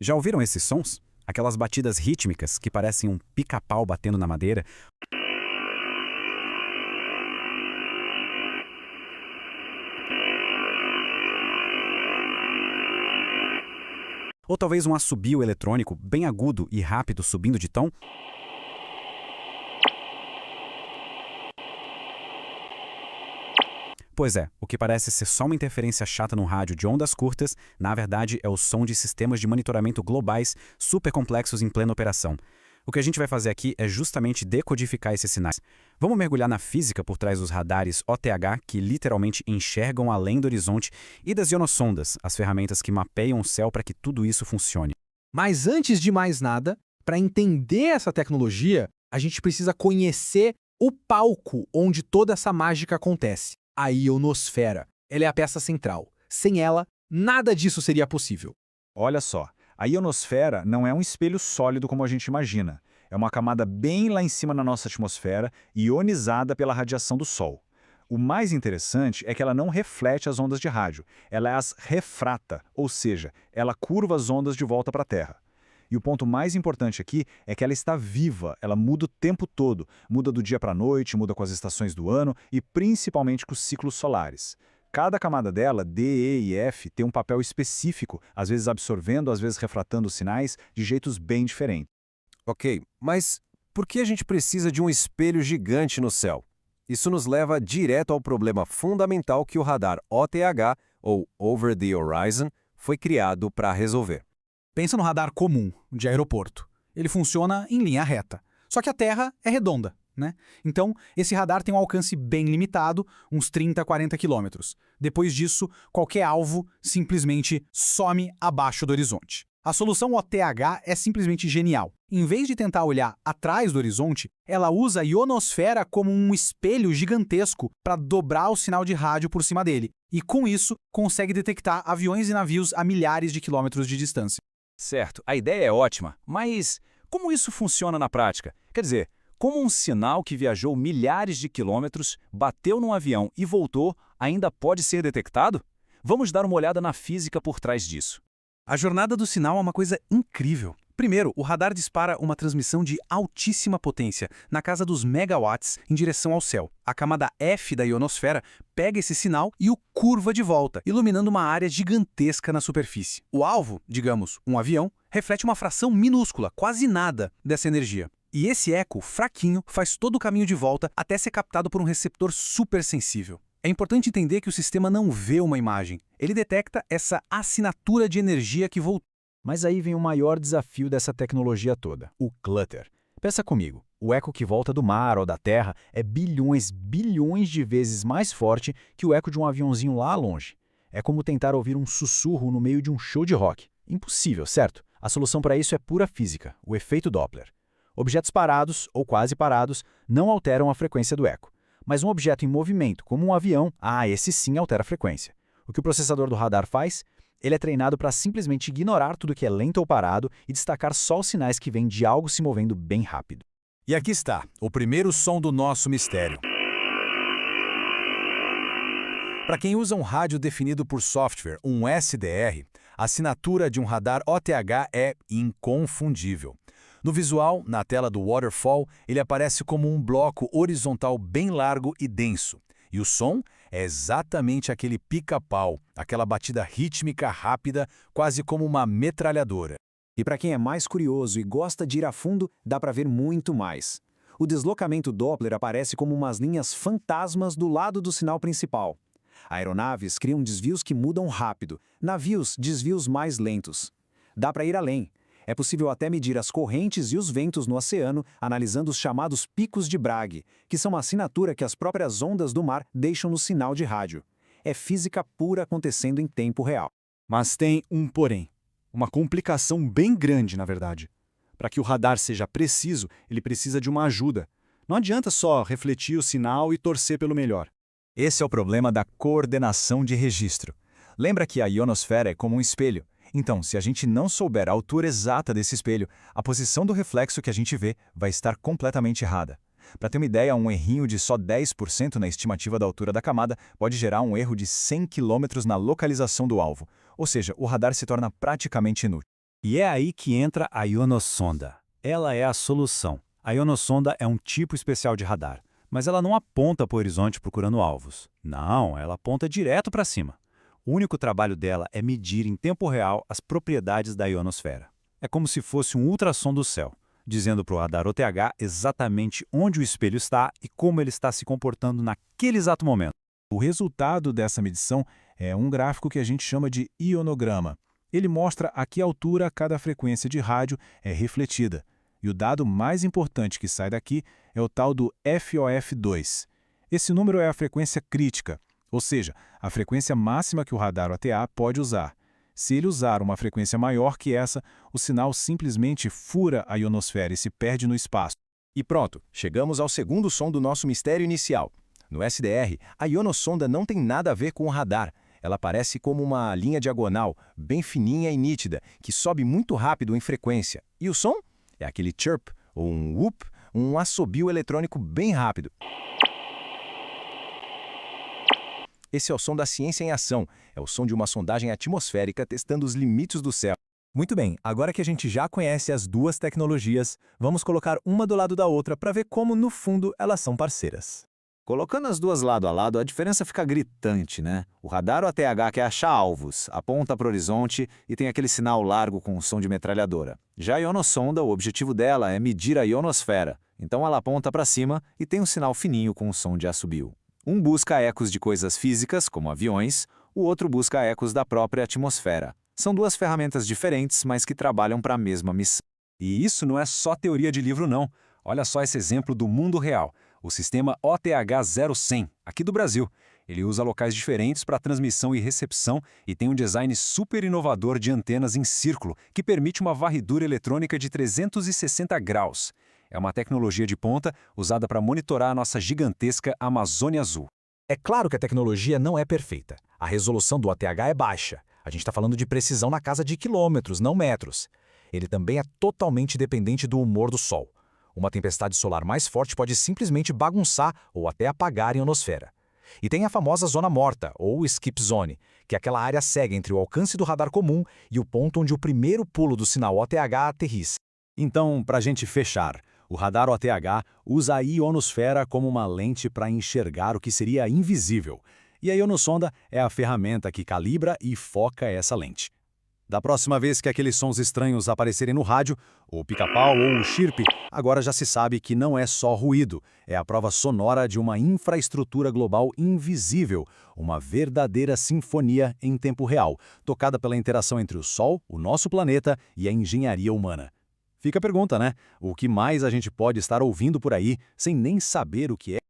Já ouviram esses sons? Aquelas batidas rítmicas que parecem um pica-pau batendo na madeira? Ou talvez um assobio eletrônico bem agudo e rápido subindo de tom? Pois é, o que parece ser só uma interferência chata no rádio de ondas curtas, na verdade é o som de sistemas de monitoramento globais super complexos em plena operação. O que a gente vai fazer aqui é justamente decodificar esses sinais. Vamos mergulhar na física por trás dos radares OTH que literalmente enxergam além do horizonte e das ionossondas, as ferramentas que mapeiam o céu para que tudo isso funcione. Mas antes de mais nada, para entender essa tecnologia, a gente precisa conhecer o palco onde toda essa mágica acontece. A ionosfera. Ela é a peça central. Sem ela, nada disso seria possível. Olha só, a ionosfera não é um espelho sólido como a gente imagina. É uma camada bem lá em cima na nossa atmosfera, ionizada pela radiação do Sol. O mais interessante é que ela não reflete as ondas de rádio, ela as refrata, ou seja, ela curva as ondas de volta para a Terra. E o ponto mais importante aqui é que ela está viva, ela muda o tempo todo, muda do dia para a noite, muda com as estações do ano e principalmente com os ciclos solares. Cada camada dela, D, E e F, tem um papel específico, às vezes absorvendo, às vezes refratando os sinais, de jeitos bem diferentes. Ok, mas por que a gente precisa de um espelho gigante no céu? Isso nos leva direto ao problema fundamental que o radar OTH, ou Over the Horizon, foi criado para resolver. Pensa no radar comum, de aeroporto. Ele funciona em linha reta. Só que a Terra é redonda, né? Então, esse radar tem um alcance bem limitado, uns 30, 40 quilômetros. Depois disso, qualquer alvo simplesmente some abaixo do horizonte. A solução OTH é simplesmente genial. Em vez de tentar olhar atrás do horizonte, ela usa a ionosfera como um espelho gigantesco para dobrar o sinal de rádio por cima dele. E com isso, consegue detectar aviões e navios a milhares de quilômetros de distância. Certo, a ideia é ótima, mas como isso funciona na prática? Quer dizer, como um sinal que viajou milhares de quilômetros, bateu num avião e voltou, ainda pode ser detectado? Vamos dar uma olhada na física por trás disso. A jornada do sinal é uma coisa incrível. Primeiro, o radar dispara uma transmissão de altíssima potência, na casa dos megawatts, em direção ao céu. A camada F da ionosfera pega esse sinal e o curva de volta, iluminando uma área gigantesca na superfície. O alvo, digamos, um avião, reflete uma fração minúscula, quase nada, dessa energia. E esse eco, fraquinho, faz todo o caminho de volta até ser captado por um receptor super sensível. É importante entender que o sistema não vê uma imagem. Ele detecta essa assinatura de energia que voltou. Mas aí vem o maior desafio dessa tecnologia toda, o clutter. Pensa comigo, o eco que volta do mar ou da terra é bilhões de vezes mais forte que o eco de um aviãozinho lá longe. É como tentar ouvir um sussurro no meio de um show de rock. Impossível, certo? A solução para isso é pura física, o efeito Doppler. Objetos parados, ou quase parados, não alteram a frequência do eco. Mas um objeto em movimento, como um avião, esse sim altera a frequência. O que o processador do radar faz? Ele é treinado para simplesmente ignorar tudo que é lento ou parado e destacar só os sinais que vêm de algo se movendo bem rápido. E aqui está, o primeiro som do nosso mistério. Para quem usa um rádio definido por software, um SDR, a assinatura de um radar OTH é inconfundível. No visual, na tela do Waterfall, ele aparece como um bloco horizontal bem largo e denso. E o som é exatamente aquele pica-pau, aquela batida rítmica rápida, quase como uma metralhadora. E para quem é mais curioso e gosta de ir a fundo, dá para ver muito mais. O deslocamento Doppler aparece como umas linhas fantasmas do lado do sinal principal. Aeronaves criam desvios que mudam rápido, navios desvios mais lentos. Dá para ir além. É possível até medir as correntes e os ventos no oceano, analisando os chamados picos de Bragg, que são a assinatura que as próprias ondas do mar deixam no sinal de rádio. É física pura acontecendo em tempo real. Mas tem um porém. Uma complicação bem grande, na verdade. Para que o radar seja preciso, ele precisa de uma ajuda. Não adianta só refletir o sinal e torcer pelo melhor. Esse é o problema da coordenação de registro. Lembra que a ionosfera é como um espelho? Então, se a gente não souber a altura exata desse espelho, a posição do reflexo que a gente vê vai estar completamente errada. Para ter uma ideia, um errinho de só 10% na estimativa da altura da camada pode gerar um erro de 100 km na localização do alvo, ou seja, o radar se torna praticamente inútil. E é aí que entra a ionossonda. Ela é a solução. A ionossonda é um tipo especial de radar, mas ela não aponta para o horizonte procurando alvos. Não, ela aponta direto para cima. O único trabalho dela é medir em tempo real as propriedades da ionosfera. É como se fosse um ultrassom do céu, dizendo para o radar OTH exatamente onde o espelho está e como ele está se comportando naquele exato momento. O resultado dessa medição é um gráfico que a gente chama de ionograma. Ele mostra a que altura cada frequência de rádio é refletida. E o dado mais importante que sai daqui é o tal do FOF2. Esse número é a frequência crítica, ou seja, a frequência máxima que o radar OTA pode usar. Se ele usar uma frequência maior que essa, o sinal simplesmente fura a ionosfera e se perde no espaço. E pronto, chegamos ao segundo som do nosso mistério inicial. No SDR, a ionossonda não tem nada a ver com o radar. Ela parece como uma linha diagonal, bem fininha e nítida, que sobe muito rápido em frequência. E o som? É aquele chirp, ou um whoop, um assobio eletrônico bem rápido. Esse é o som da ciência em ação. É o som de uma sondagem atmosférica testando os limites do céu. Muito bem, agora que a gente já conhece as duas tecnologias, vamos colocar uma do lado da outra para ver como, no fundo, elas são parceiras. Colocando as duas lado a lado, a diferença fica gritante, né? O radar OTH quer achar alvos, aponta para o horizonte e tem aquele sinal largo com som de metralhadora. Já a ionossonda, o objetivo dela é medir a ionosfera, então ela aponta para cima e tem um sinal fininho com som de assobio. Um busca ecos de coisas físicas, como aviões, o outro busca ecos da própria atmosfera. São duas ferramentas diferentes, mas que trabalham para a mesma missão. E isso não é só teoria de livro, não. Olha só esse exemplo do mundo real. O sistema OTH-0100, aqui do Brasil. Ele usa locais diferentes para transmissão e recepção e tem um design super inovador de antenas em círculo, que permite uma varredura eletrônica de 360 graus. É uma tecnologia de ponta usada para monitorar a nossa gigantesca Amazônia Azul. É claro que a tecnologia não é perfeita. A resolução do OTH é baixa. A gente está falando de precisão na casa de quilômetros, não metros. Ele também é totalmente dependente do humor do Sol. Uma tempestade solar mais forte pode simplesmente bagunçar ou até apagar a ionosfera. E tem a famosa zona morta, ou skip zone, que é aquela área cega entre o alcance do radar comum e o ponto onde o primeiro pulo do sinal OTH aterrissa. Então, para a gente fechar, o radar OTH usa a ionosfera como uma lente para enxergar o que seria invisível. E a ionossonda é a ferramenta que calibra e foca essa lente. Da próxima vez que aqueles sons estranhos aparecerem no rádio, o pica-pau ou o chirpe, agora já se sabe que não é só ruído, é a prova sonora de uma infraestrutura global invisível, uma verdadeira sinfonia em tempo real, tocada pela interação entre o Sol, o nosso planeta e a engenharia humana. Fica a pergunta, né? O que mais a gente pode estar ouvindo por aí sem nem saber o que é?